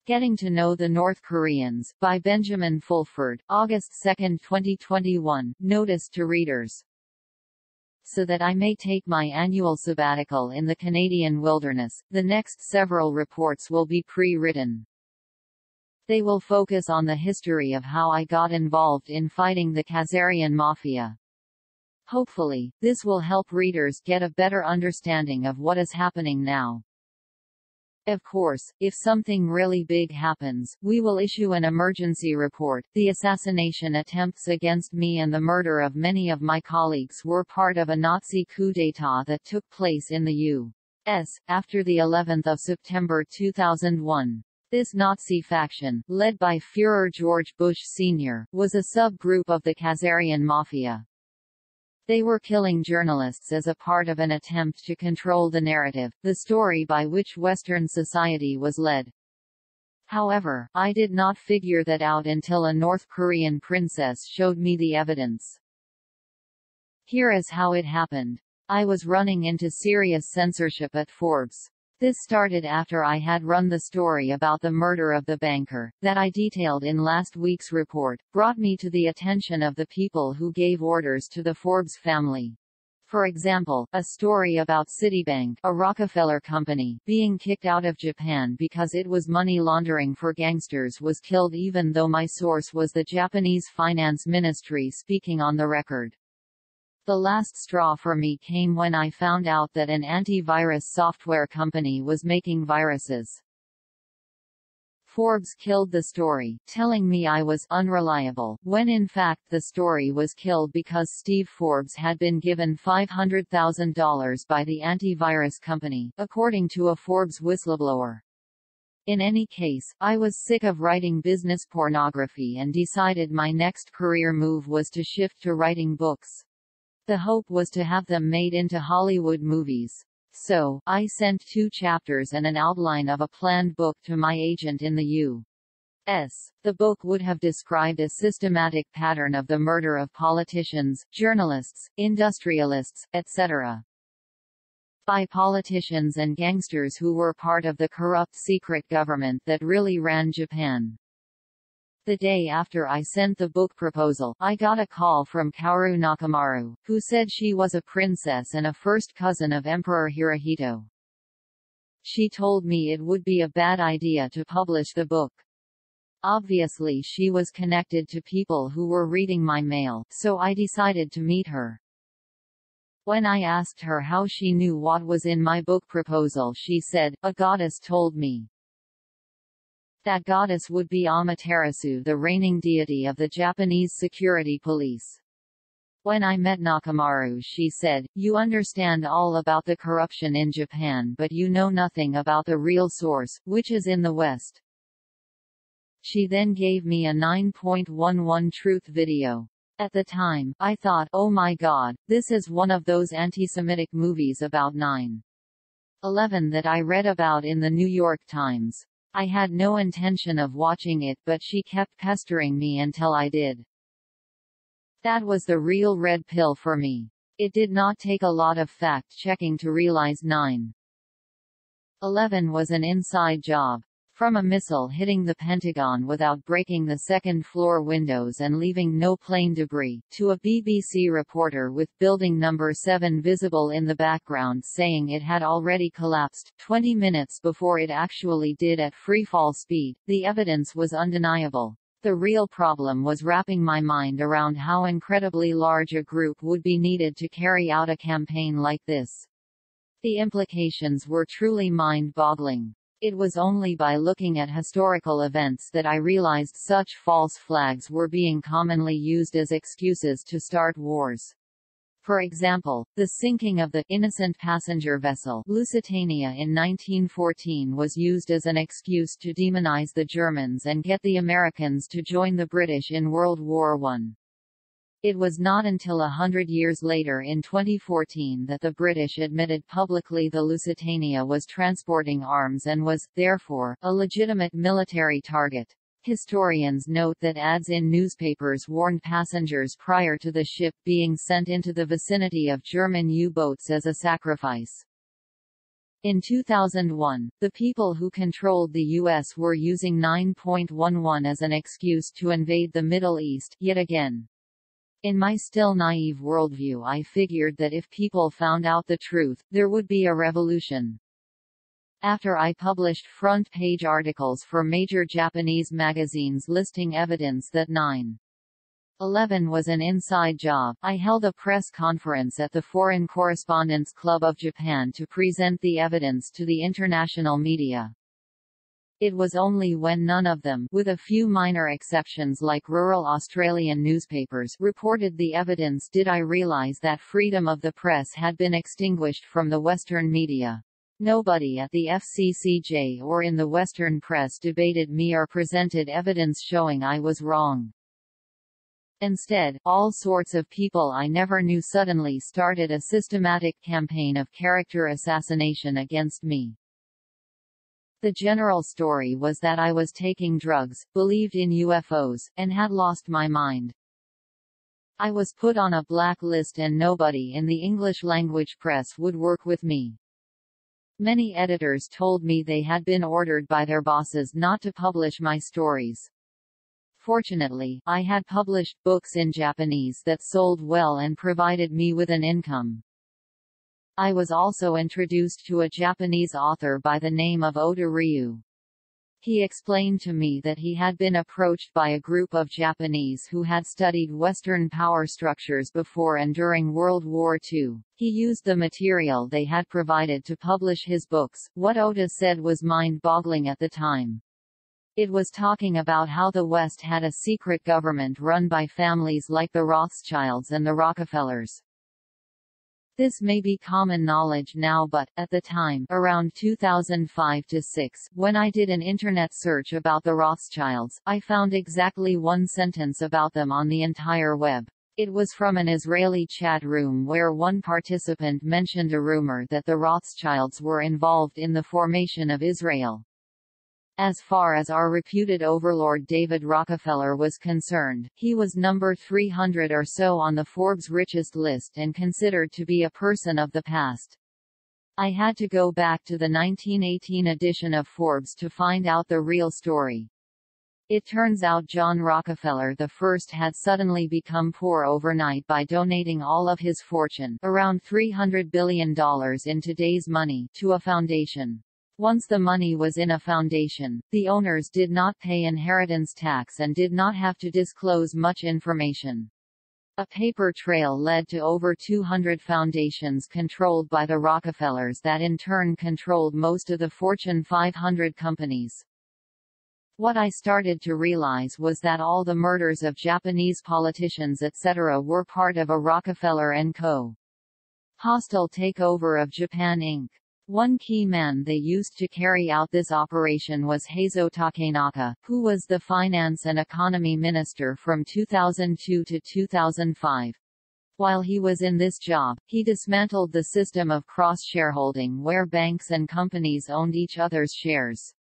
Getting to Know the North Koreans, by Benjamin Fulford, August 2, 2021, notice to readers. So that I may take my annual sabbatical in the Canadian wilderness, the next several reports will be pre-written. They will focus on the history of how I got involved in fighting the Khazarian Mafia. Hopefully, this will help readers get a better understanding of what is happening now. Of course, if something really big happens, we will issue an emergency report. The assassination attempts against me and the murder of many of my colleagues were part of a Nazi coup d'état that took place in the U.S. after the 11th of September 2001. This Nazi faction, led by Führer George Bush Sr., was a subgroup of the Khazarian Mafia. They were killing journalists as a part of an attempt to control the narrative, the story by which Western society was led. However, I did not figure that out until a North Korean princess showed me the evidence. Here is how it happened. I was running into serious censorship at Forbes. This started after I had run the story about the murder of the banker, that I detailed in last week's report, brought me to the attention of the people who gave orders to the Forbes family. For example, a story about Citibank, a Rockefeller company, being kicked out of Japan because it was money laundering for gangsters was killed even though my source was the Japanese Finance Ministry speaking on the record. The last straw for me came when I found out that an antivirus software company was making viruses. Forbes killed the story, telling me I was unreliable, when in fact the story was killed because Steve Forbes had been given $500,000 by the antivirus company, according to a Forbes whistleblower. In any case, I was sick of writing business pornography and decided my next career move was to shift to writing books. The hope was to have them made into Hollywood movies. So, I sent 2 chapters and an outline of a planned book to my agent in the U.S. The book would have described a systematic pattern of the murder of politicians, journalists, industrialists, etc. by politicians and gangsters who were part of the corrupt secret government that really ran Japan. The day after I sent the book proposal, I got a call from Kaoru Nakamaru, who said she was a princess and a first cousin of Emperor Hirohito. She told me it would be a bad idea to publish the book. Obviously she was connected to people who were reading my mail, so I decided to meet her. When I asked her how she knew what was in my book proposal, she said, "A goddess told me." That goddess would be Amaterasu, the reigning deity of the Japanese security police. When I met Nakamaru, she said, "You understand all about the corruption in Japan, but you know nothing about the real source, which is in the West." She then gave me a 9.11 truth video. At the time, I thought, oh my god, this is one of those anti-Semitic movies about 9/11 that I read about in the New York Times. I had no intention of watching it, but she kept pestering me until I did. That was the real red pill for me. It did not take a lot of fact-checking to realize 9/11 was an inside job. From a missile hitting the Pentagon without breaking the second-floor windows and leaving no plane debris, to a BBC reporter with Building Number 7 visible in the background saying it had already collapsed 20 minutes before it actually did at freefall speed, the evidence was undeniable. The real problem was wrapping my mind around how incredibly large a group would be needed to carry out a campaign like this. The implications were truly mind-boggling. It was only by looking at historical events that I realized such false flags were being commonly used as excuses to start wars. For example, the sinking of the innocent passenger vessel Lusitania in 1914 was used as an excuse to demonize the Germans and get the Americans to join the British in World War I. It was not until 100 years later in 2014 that the British admitted publicly the Lusitania was transporting arms and was, therefore, a legitimate military target. Historians note that ads in newspapers warned passengers prior to the ship being sent into the vicinity of German U-boats as a sacrifice. In 2001, the people who controlled the U.S. were using 9.11 as an excuse to invade the Middle East, yet again. In my still naive worldview, I figured that if people found out the truth, there would be a revolution. After I published front-page articles for major Japanese magazines listing evidence that 9/11 was an inside job, I held a press conference at the Foreign Correspondents Club of Japan to present the evidence to the international media. It was only when none of them, with a few minor exceptions like rural Australian newspapers, reported the evidence did I realize that freedom of the press had been extinguished from the Western media. Nobody at the FCCJ or in the Western press debated me or presented evidence showing I was wrong. Instead, all sorts of people I never knew suddenly started a systematic campaign of character assassination against me. The general story was that I was taking drugs, believed in UFOs, and had lost my mind. I was put on a black list and nobody in the English-language press would work with me. Many editors told me they had been ordered by their bosses not to publish my stories. Fortunately, I had published books in Japanese that sold well and provided me with an income. I was also introduced to a Japanese author by the name of Oda Ryu. He explained to me that he had been approached by a group of Japanese who had studied Western power structures before and during World War II. He used the material they had provided to publish his books. What Oda said was mind-boggling at the time. It was talking about how the West had a secret government run by families like the Rothschilds and the Rockefellers. This may be common knowledge now, but, at the time, around 2005–6, when I did an internet search about the Rothschilds, I found exactly one sentence about them on the entire web. It was from an Israeli chat room where one participant mentioned a rumor that the Rothschilds were involved in the formation of Israel. As far as our reputed overlord David Rockefeller was concerned, he was number 300 or so on the Forbes richest list and considered to be a person of the past. I had to go back to the 1918 edition of Forbes to find out the real story. It turns out John Rockefeller I had suddenly become poor overnight by donating all of his fortune, around $300 billion in today's money, to a foundation. Once the money was in a foundation, the owners did not pay inheritance tax and did not have to disclose much information. A paper trail led to over 200 foundations controlled by the Rockefellers that in turn controlled most of the Fortune 500 companies. What I started to realize was that all the murders of Japanese politicians etc. were part of a Rockefeller & Co. hostile takeover of Japan Inc. One key man they used to carry out this operation was Heizo Takenaka, who was the finance and economy minister from 2002 to 2005. While he was in this job, he dismantled the system of cross-shareholding where banks and companies owned each other's shares.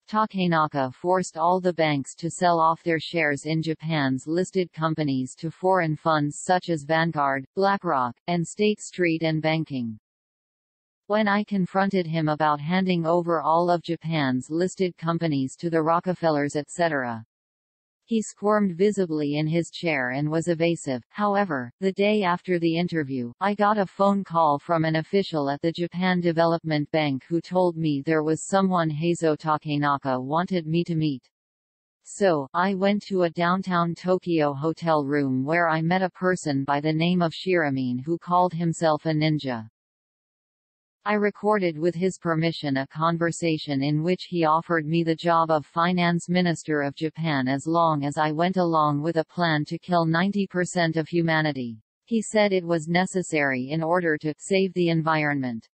Takenaka forced all the banks to sell off their shares in Japan's listed companies to foreign funds such as Vanguard, BlackRock, and State Street and Banking. When I confronted him about handing over all of Japan's listed companies to the Rockefellers etc., he squirmed visibly in his chair and was evasive. However, the day after the interview, I got a phone call from an official at the Japan Development Bank who told me there was someone Heizo Takenaka wanted me to meet. So, I went to a downtown Tokyo hotel room where I met a person by the name of Shiramin who called himself a ninja. I recorded with his permission a conversation in which he offered me the job of Finance Minister of Japan as long as I went along with a plan to kill 90% of humanity. He said it was necessary in order to save the environment.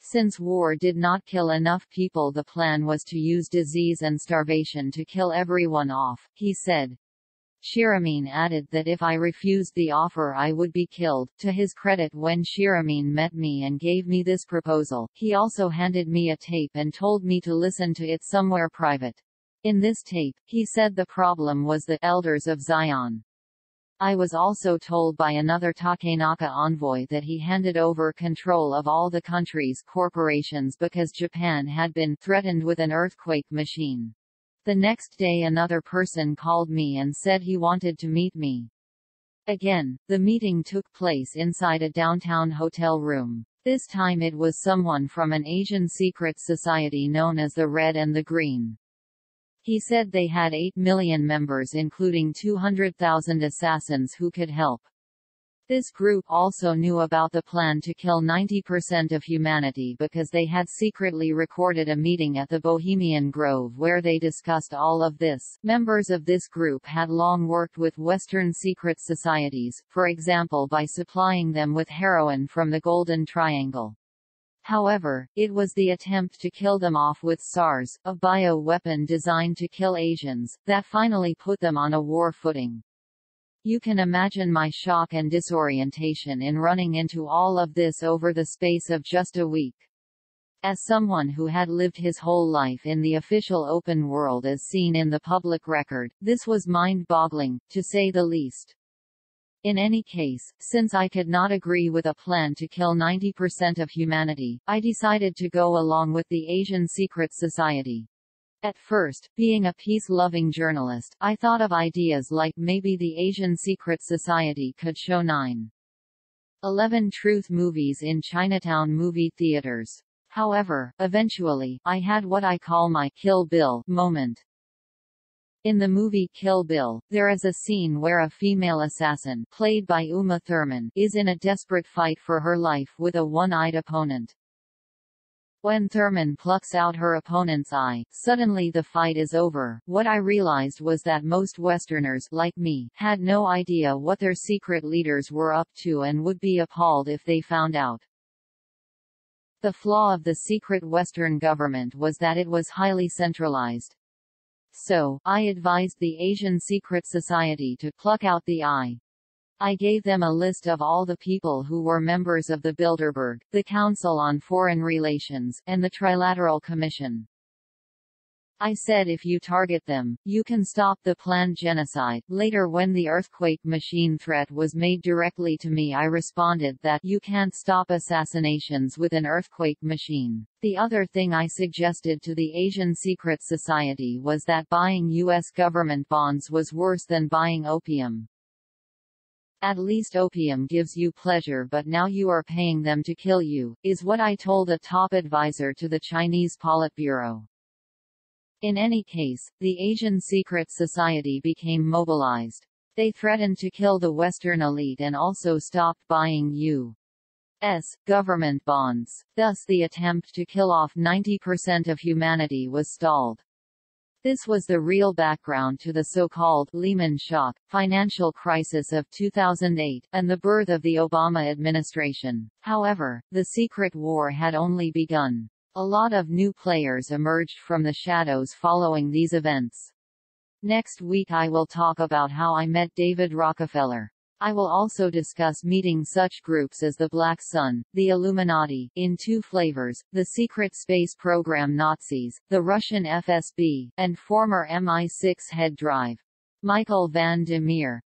Since war did not kill enough people, the plan was to use disease and starvation to kill everyone off, he said. Shiramin added that if I refused the offer I would be killed. To his credit, when Shiramin met me and gave me this proposal, he also handed me a tape and told me to listen to it somewhere private. In this tape, he said the problem was the Elders of Zion. I was also told by another Takenaka envoy that he handed over control of all the country's corporations because Japan had been threatened with an earthquake machine. The next day another person called me and said he wanted to meet me. Again, the meeting took place inside a downtown hotel room. This time it was someone from an Asian secret society known as the Red and the Green. He said they had 8 million members, including 200,000 assassins who could help. This group also knew about the plan to kill 90% of humanity because they had secretly recorded a meeting at the Bohemian Grove where they discussed all of this. Members of this group had long worked with Western secret societies, for example by supplying them with heroin from the Golden Triangle. However, it was the attempt to kill them off with SARS, a bio-weapon designed to kill Asians, that finally put them on a war footing. You can imagine my shock and disorientation in running into all of this over the space of just a week. As someone who had lived his whole life in the official open world as seen in the public record, this was mind-boggling, to say the least. In any case, since I could not agree with a plan to kill 90% of humanity, I decided to go along with the Asian Secret Society. At first, being a peace-loving journalist, I thought of ideas like maybe the Asian Secret Society could show 9/11 truth movies in Chinatown movie theaters. However, eventually, I had what I call my Kill Bill moment. In the movie Kill Bill, there is a scene where a female assassin, played by Uma Thurman, is in a desperate fight for her life with a one-eyed opponent. When Thurman plucks out her opponent's eye, suddenly the fight is over. What I realized was that most Westerners, like me, had no idea what their secret leaders were up to and would be appalled if they found out. The flaw of the secret Western government was that it was highly centralized. So, I advised the Asian Secret Society to pluck out the eye. I gave them a list of all the people who were members of the Bilderberg, the Council on Foreign Relations, and the Trilateral Commission. I said if you target them, you can stop the planned genocide. Later, when the earthquake machine threat was made directly to me, I responded that you can't stop assassinations with an earthquake machine. The other thing I suggested to the Asian Secret Society was that buying U.S. government bonds was worse than buying opium. At least opium gives you pleasure, but now you are paying them to kill you, is what I told a top advisor to the Chinese Politburo. In any case, the Asian Secret Society became mobilized. They threatened to kill the Western elite and also stopped buying U.S. government bonds. Thus the attempt to kill off 90% of humanity was stalled. This was the real background to the so-called Lehman shock, financial crisis of 2008, and the birth of the Obama administration. However, the secret war had only begun. A lot of new players emerged from the shadows following these events. Next week I will talk about how I met David Rockefeller. I will also discuss meeting such groups as the Black Sun, the Illuminati, in 2 flavors, the secret space program Nazis, the Russian FSB, and former MI6 head Drive. Michael van de Meer.